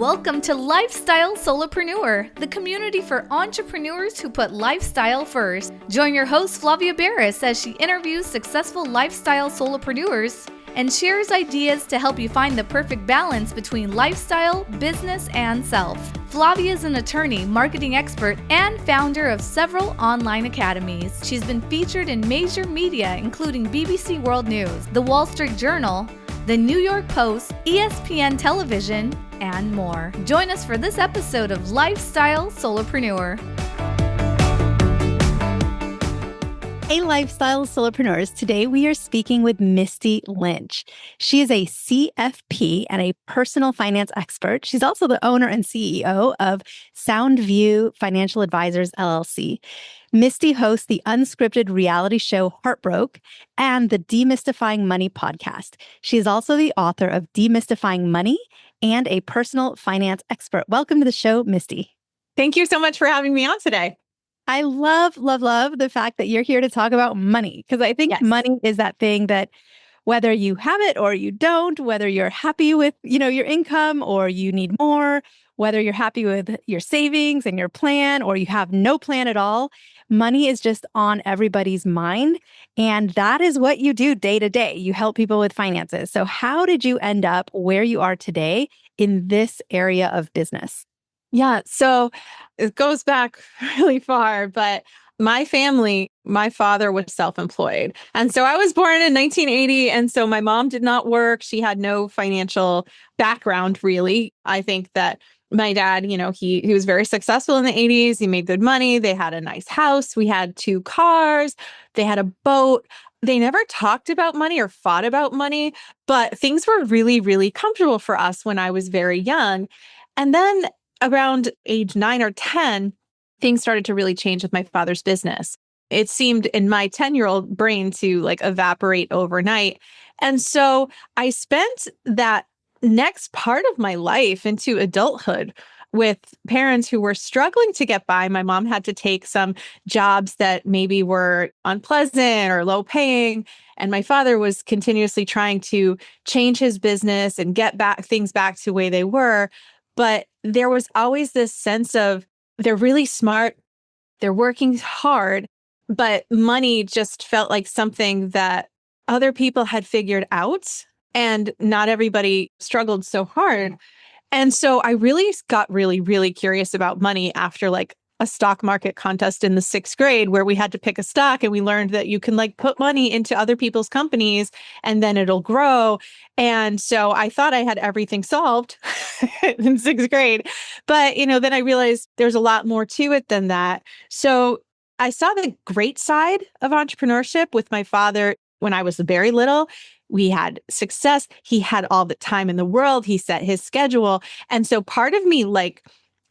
Welcome to Lifestyle Solopreneur, the community for entrepreneurs who put lifestyle first. Join your host, Flavia Barris, as she interviews successful lifestyle solopreneurs and shares ideas to help you find the perfect balance between lifestyle, business, and self. Flavia is an attorney, marketing expert, and founder of several online academies. She's been featured in major media, including BBC World News, The Wall Street Journal, The New York Post, ESPN Television, and more. Join us for this episode of Lifestyle Solopreneur. Hey, Lifestyle Solopreneurs. Today we are speaking with Misty Lynch. She is a CFP and a personal finance expert. She's also the owner and CEO of Soundview Financial Advisors, LLC. Misty hosts the unscripted reality show HEARTBROKE and the Demystifying Money podcast. She is also the author of Demystifying Money and a personal finance expert. Welcome to the show, Misty. Thank you so much for having me on today. I love the fact that you're here to talk about money, because I think money is that thing that whether you have it or you don't, whether you're happy with, your income or you need more, whether you're happy with your savings and your plan or you have no plan at all, money is just on everybody's mind. And that is what you do day to day. You help people with finances. So how did you end up where you are today in this area of business? Yeah, so it goes back really far, but my family, my father was self-employed. And so I was born in 1980. And so my mom did not work. She had no financial background, really. I think that my dad, he was very successful in the 80s. He made good money. They had a nice house. We had 2 cars. They had a boat. They never talked about money or fought about money, but things were really, really comfortable for us when I was very young. And then around age 9 or 10, things started to really change with my father's business. It seemed in my 10-year-old brain to evaporate overnight. And so I spent that next part of my life into adulthood with parents who were struggling to get by. My mom had to take some jobs that maybe were unpleasant or low paying. And my father was continuously trying to change his business and get things back to the way they were. But there was always this sense of they're really smart, they're working hard, but money just felt like something that other people had figured out, and not everybody struggled so hard. And so I really got really, really curious about money after a stock market contest in the 6th grade where we had to pick a stock, and we learned that you can put money into other people's companies and then it'll grow. And so I thought I had everything solved in 6th grade. But, then I realized there's a lot more to it than that. So I saw the great side of entrepreneurship with my father when I was very little. We had success. He had all the time in the world. He set his schedule. And so part of me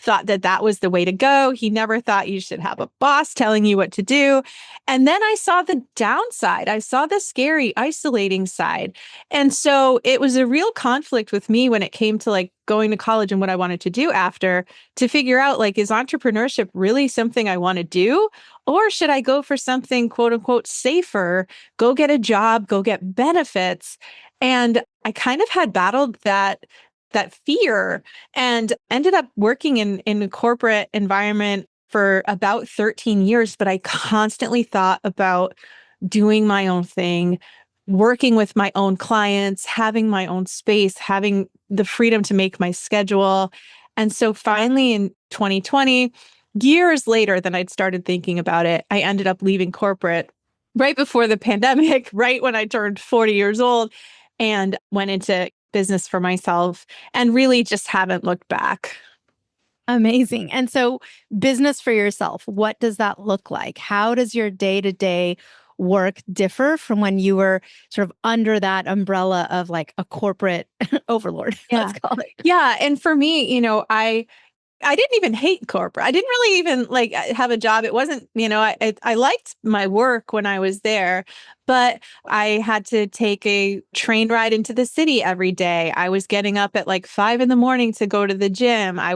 thought that was the way to go. He never thought you should have a boss telling you what to do. And then I saw the downside. I saw the scary, isolating side. And so it was a real conflict with me when it came to going to college and what I wanted to do after, to figure out is entrepreneurship really something I want to do? Or should I go for something quote unquote safer, go get a job, go get benefits? And I kind of had battled that fear and ended up working in a corporate environment for about 13 years. But I constantly thought about doing my own thing, working with my own clients, having my own space, having the freedom to make my schedule. And so finally in 2020, years later than I'd started thinking about it, I ended up leaving corporate right before the pandemic, right when I turned 40 years old, and went into business for myself and really just haven't looked back. Amazing. And so business for yourself, what does that look like? How does your day-to-day work differ from when you were sort of under that umbrella of a corporate overlord, let's call it? Yeah. And for me, I didn't even hate corporate. I didn't really even have a job. It wasn't, I liked my work when I was there, but I had to take a train ride into the city every day. I was getting up at 5 a.m. to go to the gym. I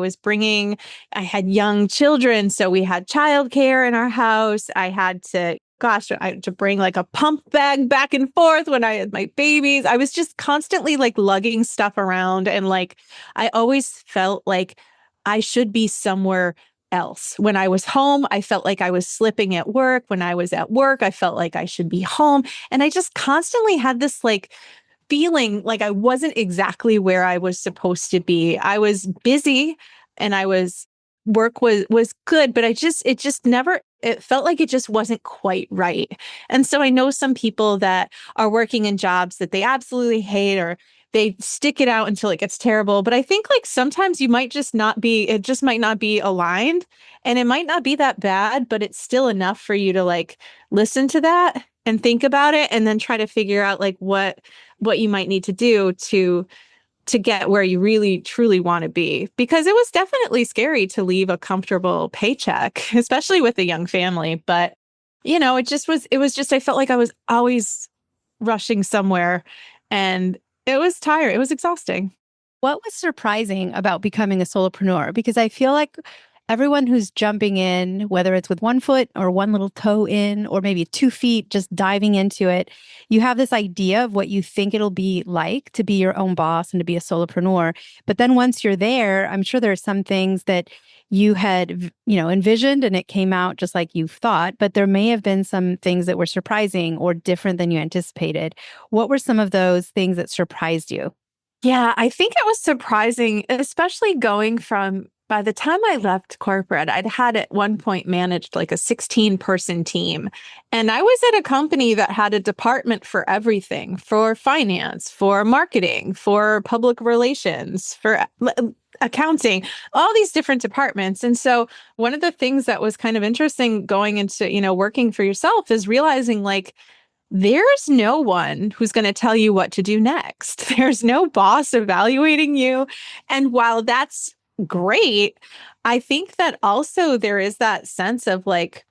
had young children, so we had childcare in our house. I had to gosh, I had to bring like a pump bag back and forth when I had my babies. I was just constantly like lugging stuff around. And like, I always felt like I should be somewhere else. When I was home, I felt like I was slipping at work. When I was at work, I felt like I should be home. And I just constantly had this like feeling like I wasn't exactly where I was supposed to be. I was busy and work was good, but it just never, it felt like it just wasn't quite right. And so I know some people that are working in jobs that they absolutely hate, or they stick it out until it gets terrible. But I think like sometimes you might just not be, it just might not be aligned, and it might not be that bad, but it's still enough for you to like listen to that and think about it, and then try to figure out like what you might need to do to get where you really truly want to be. Because it was definitely scary to leave a comfortable paycheck, especially with a young family. But, you know, it was just, I felt like I was always rushing somewhere, and it was tired. It was exhausting. What was surprising about becoming a solopreneur? Because I feel like everyone who's jumping in, whether it's with one foot or one little toe in, or maybe 2 feet, just diving into it, you have this idea of what you think it'll be like to be your own boss and to be a solopreneur. But then once you're there, I'm sure there are some things that you had, envisioned and it came out just like you thought, but there may have been some things that were surprising or different than you anticipated. What were some of those things that surprised you? Yeah, I think it was surprising, especially going from, by the time I left corporate, I'd had at one point managed like a 16-person team. And I was at a company that had a department for everything, for finance, for marketing, for public relations, for accounting, all these different departments. And so one of the things that was kind of interesting going into, working for yourself is realizing like, there's no one who's going to tell you what to do next. There's no boss evaluating you. And while that's great, I think that also there is that sense of like,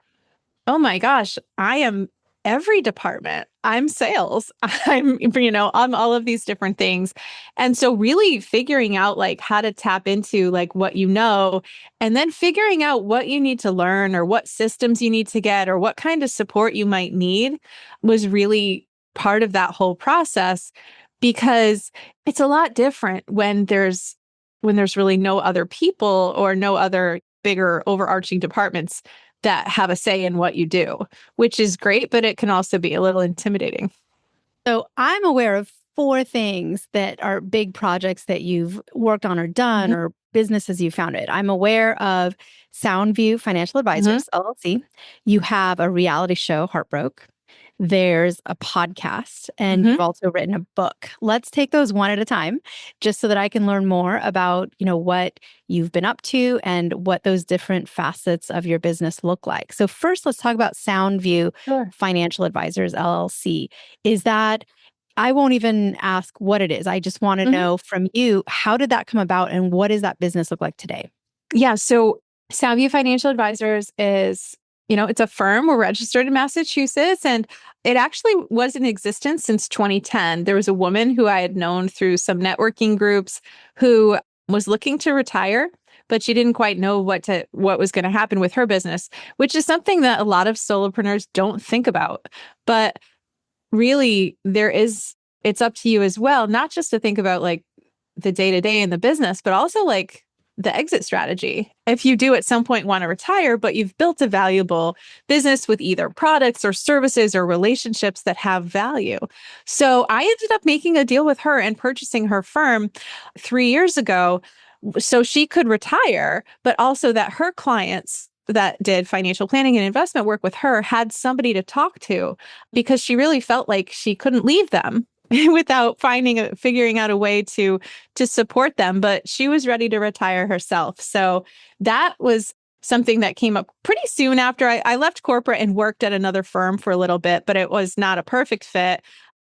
oh my gosh, I am every department. I'm sales. I'm all of these different things. And so really figuring out like how to tap into like what you know, and then figuring out what you need to learn or what systems you need to get or what kind of support you might need was really part of that whole process, because it's a lot different when there's really no other people or no other bigger overarching departments that have a say in what you do, which is great, but it can also be a little intimidating. So I'm aware of 4 things that are big projects that you've worked on or done or businesses you founded. I'm aware of Soundview Financial Advisors, LLC. You have a reality show, HEARTBROKE. There's a podcast, and you've also written a book. Let's take those one at a time, just so that I can learn more about, what you've been up to and what those different facets of your business look like. So first, let's talk about Soundview Financial Advisors, LLC. Is that, I won't even ask what it is. I just want to know from you, how did that come about and what does that business look like today? Yeah. So Soundview Financial Advisors is, it's a firm. We're registered in Massachusetts, and it actually was in existence since 2010. There was a woman who I had known through some networking groups who was looking to retire, but she didn't quite know what was going to happen with her business, which is something that a lot of solopreneurs don't think about. But really, it's up to you as well, not just to think about like the day-to-day in the business, but also like the exit strategy. If you do at some point want to retire, but you've built a valuable business with either products or services or relationships that have value. So I ended up making a deal with her and purchasing her firm 3 years ago so she could retire, but also that her clients that did financial planning and investment work with her had somebody to talk to, because she really felt like she couldn't leave them without figuring out a way to support them. But she was ready to retire herself. So that was something that came up pretty soon after I left corporate and worked at another firm for a little bit, but it was not a perfect fit.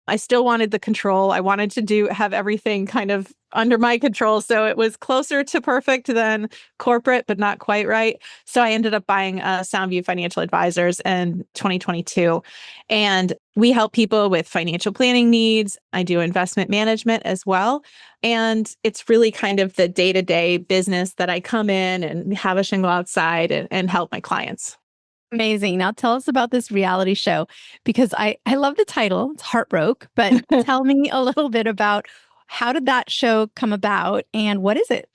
I still wanted the control. I wanted to have everything kind of under my control. So it was closer to perfect than corporate, but not quite right. So I ended up buying Soundview Financial Advisors in 2022. And we help people with financial planning needs. I do investment management as well. And it's really kind of the day-to-day business that I come in and have a shingle outside and help my clients. Amazing. Now tell us about this reality show because I love the title. It's HEARTBROKE, but tell me a little bit about how did that show come about and what is it?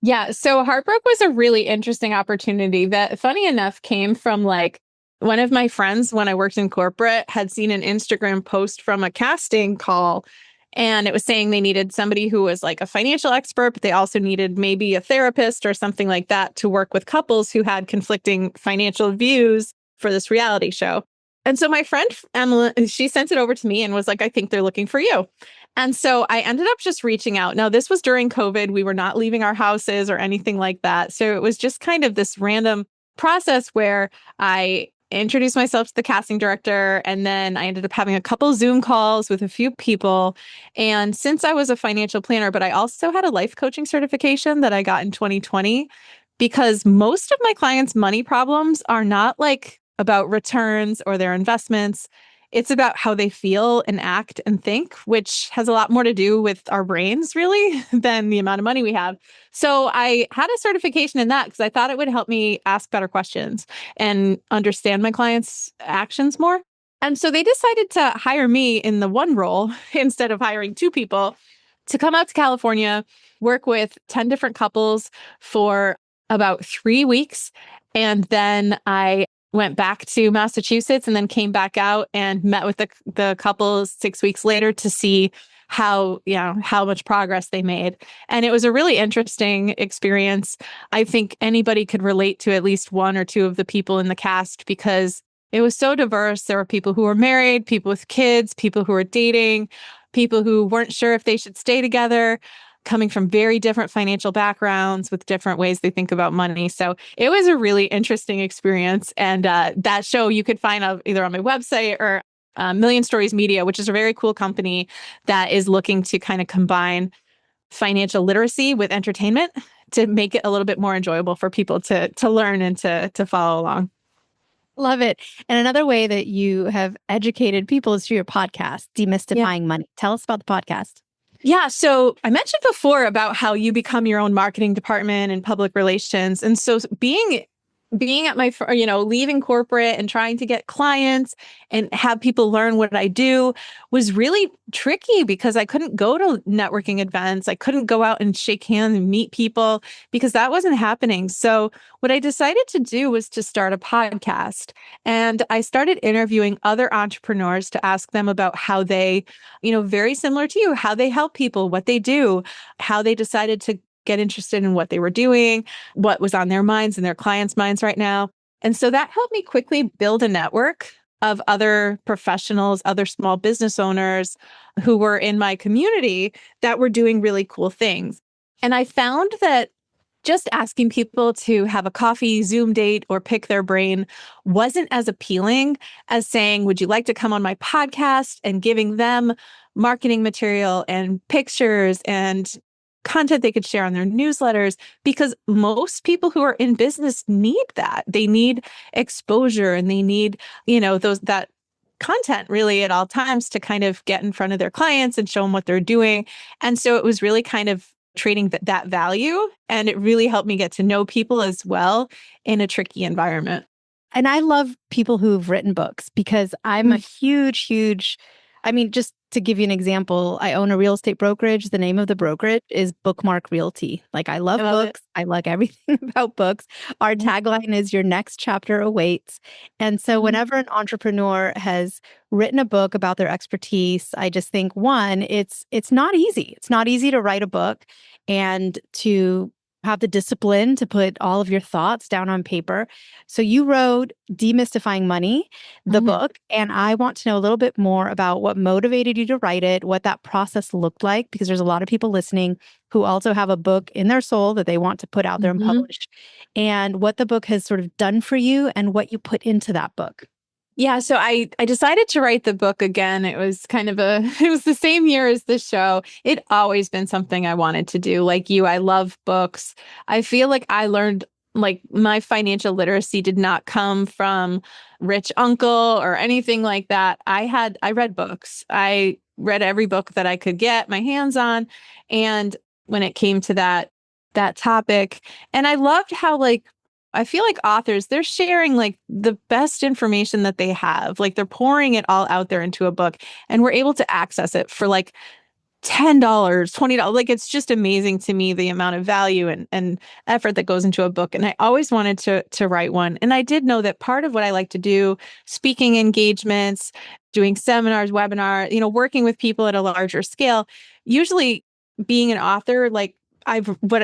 Yeah. So Heartbroke was a really interesting opportunity that, funny enough, came from like one of my friends when I worked in corporate had seen an Instagram post from a casting call. And it was saying they needed somebody who was like a financial expert, but they also needed maybe a therapist or something like that to work with couples who had conflicting financial views for this reality show. And so my friend Emily, she sent it over to me and was like, I think they're looking for you. And so I ended up just reaching out. Now, this was during COVID. We were not leaving our houses or anything like that. So it was just kind of this random process where I introduced myself to the casting director. And then I ended up having a couple Zoom calls with a few people. And since I was a financial planner, but I also had a life coaching certification that I got in 2020, because most of my clients' money problems are not like about returns or their investments. It's about how they feel and act and think, which has a lot more to do with our brains, really, than the amount of money we have. So I had a certification in that because I thought it would help me ask better questions and understand my clients' actions more. And so they decided to hire me in the one role instead of hiring two people to come out to California, work with 10 different couples for about 3 weeks. And then I went back to Massachusetts and then came back out and met with the couples 6 weeks later to see how much progress they made. And it was a really interesting experience. I think anybody could relate to at least one or two of the people in the cast because it was so diverse. There were people who were married, people with kids, people who were dating, people who weren't sure if they should stay together, coming from very different financial backgrounds with different ways they think about money. So it was a really interesting experience. And that show you could find either on my website or Million Stories Media, which is a very cool company that is looking to kind of combine financial literacy with entertainment to make it a little bit more enjoyable for people to learn and to follow along. Love it. And another way that you have educated people is through your podcast, Demystifying Money. Tell us about the podcast. Yeah. So I mentioned before about how you become your own marketing department and public relations. And so being at leaving corporate and trying to get clients and have people learn what I do was really tricky because I couldn't go to networking events. I couldn't go out and shake hands and meet people because that wasn't happening. So what I decided to do was to start a podcast. And I started interviewing other entrepreneurs to ask them about how they, very similar to you, how they help people, what they do, how they decided to get interested in what they were doing, what was on their minds and their clients' minds right now. And so that helped me quickly build a network of other professionals, other small business owners who were in my community that were doing really cool things. And I found that just asking people to have a coffee Zoom date or pick their brain wasn't as appealing as saying, would you like to come on my podcast, and giving them marketing material and pictures and content they could share on their newsletters, because most people who are in business need that. They need exposure and they need, that content really at all times to kind of get in front of their clients and show them what they're doing. And so it was really kind of trading that value. And it really helped me get to know people as well in a tricky environment. And I love people who've written books because I'm a huge, just to give you an example, I own a real estate brokerage. The name of the brokerage is Bookmark Realty. Like, I love books. I like everything about books. Our tagline is your next chapter awaits. And so whenever an entrepreneur has written a book about their expertise, I just think, one, it's not easy. It's not easy to write a book and to have the discipline to put all of your thoughts down on paper. So you wrote Demystifying Money, the book, and I want to know a little bit more about what motivated you to write it, what that process looked like, because there's a lot of people listening who also have a book in their soul that they want to put out there and publish, and what the book has sort of done for you and what you put into that book. Yeah, so I decided to write the book again. It was it was the same year as the show. It'd always been something I wanted to do. Like you, I love books. I feel like I learned, like, my financial literacy did not come from rich uncle or anything like that. I read books. I read every book that I could get my hands on. And when it came to that topic, and I loved how, like, I feel like authors, they're sharing like the best information that they have. Like they're pouring it all out there into a book, and we're able to access it for like $10, $20. Like it's just amazing to me the amount of value and effort that goes into a book. And I always wanted to write one. And I did know that part of what I like to do, speaking engagements, doing seminars, webinar, working with people at a larger scale, usually being an author, like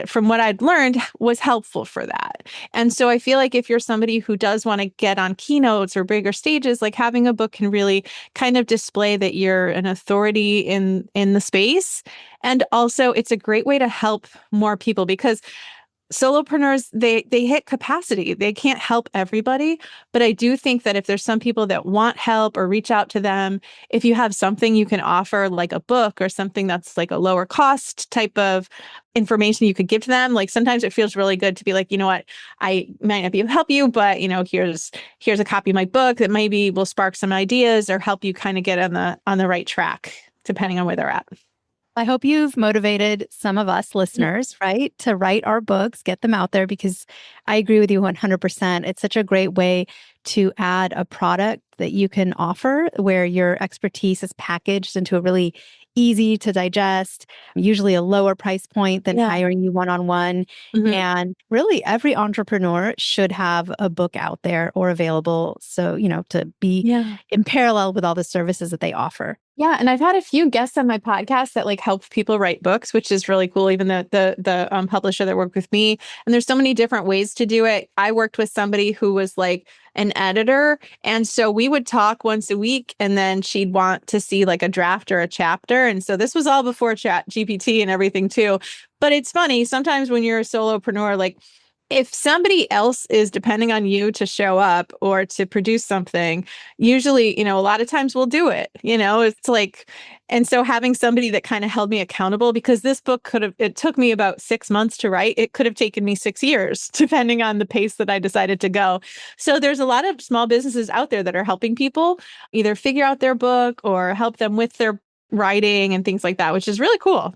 from what I'd learned was helpful for that. And so I feel like if you're somebody who does want to get on keynotes or bigger stages, like having a book can really kind of display that you're an authority in the space. And also it's a great way to help more people, because solopreneurs, they hit capacity. They can't help everybody. But I do think that if there's some people that want help or reach out to them, if you have something you can offer, like a book or something that's like a lower cost type of information you could give to them, like sometimes it feels really good to be like, you know what, I might not be able to help you, but here's a copy of my book that maybe will spark some ideas or help you kind of get on the right track, depending on where they're at. I hope you've motivated some of us listeners, right, to write our books, get them out there, because I agree with you 100%. It's such a great way to add a product that you can offer where your expertise is packaged into a really easy to digest, usually a lower price point than hiring you one-on-one. Mm-hmm. And really every entrepreneur should have a book out there or available. So, to be in parallel with all the services that they offer. Yeah. And I've had a few guests on my podcast that like help people write books, which is really cool. Even the publisher that worked with me. And there's so many different ways to do it. I worked with somebody who was like an editor. And so we would talk once a week, and then she'd want to see like a draft or a chapter. And so this was all before ChatGPT and everything too. But it's funny, sometimes when you're a solopreneur, like if somebody else is depending on you to show up or to produce something, usually, a lot of times we'll do it, it's like, and so having somebody that kind of held me accountable, because this book it took me about 6 months to write. It could have taken me 6 years, depending on the pace that I decided to go. So there's a lot of small businesses out there that are helping people either figure out their book or help them with their writing and things like that, which is really cool.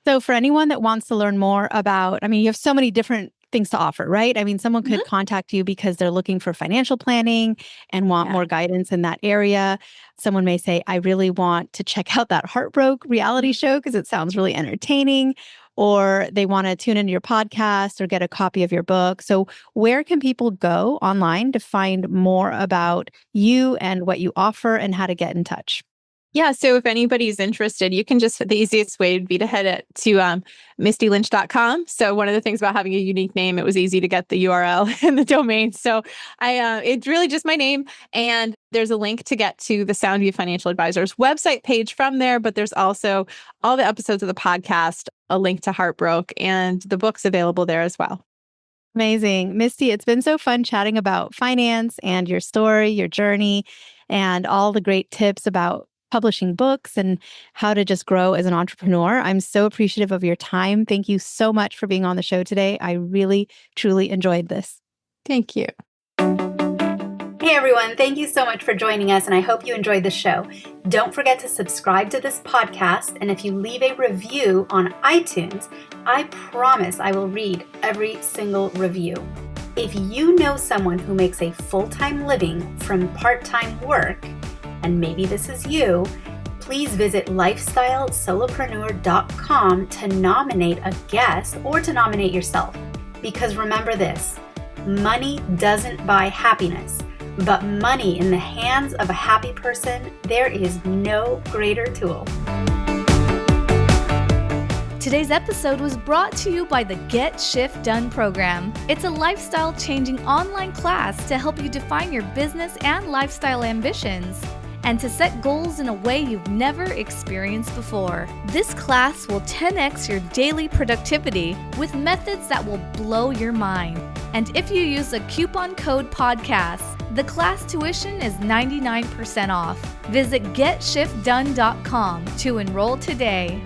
So for anyone that wants to learn more about, you have so many different things to offer, right? Someone could contact you because they're looking for financial planning and want more guidance in that area. Someone may say, I really want to check out that HEARTBROKE reality show because it sounds really entertaining, or they want to tune into your podcast or get a copy of your book. So where can people go online to find more about you and what you offer and how to get in touch? Yeah. So if anybody's interested, you can the easiest way would be to head to mistylynch.com. So one of the things about having a unique name, it was easy to get the URL and the domain. So it's really just my name. And there's a link to get to the Soundview Financial Advisors website page from there. But there's also all the episodes of the podcast, a link to HEARTBROKE, and the book's available there as well. Amazing. Misty, it's been so fun chatting about finance and your story, your journey, and all the great tips about publishing books and how to just grow as an entrepreneur. I'm so appreciative of your time. Thank you so much for being on the show today. I really, truly enjoyed this. Thank you. Hey everyone, thank you so much for joining us, and I hope you enjoyed the show. Don't forget to subscribe to this podcast, and if you leave a review on iTunes, I promise I will read every single review. If you know someone who makes a full-time living from part-time work, and maybe this is you, please visit lifestylesolopreneur.com to nominate a guest or to nominate yourself. Because remember this, money doesn't buy happiness, but money in the hands of a happy person, there is no greater tool. Today's episode was brought to you by the Get Shift Done program. It's a lifestyle-changing online class to help you define your business and lifestyle ambitions, and to set goals in a way you've never experienced before. This class will 10x your daily productivity with methods that will blow your mind. And if you use a coupon code podcast, the class tuition is 99% off. Visit GetShiftDone.com to enroll today.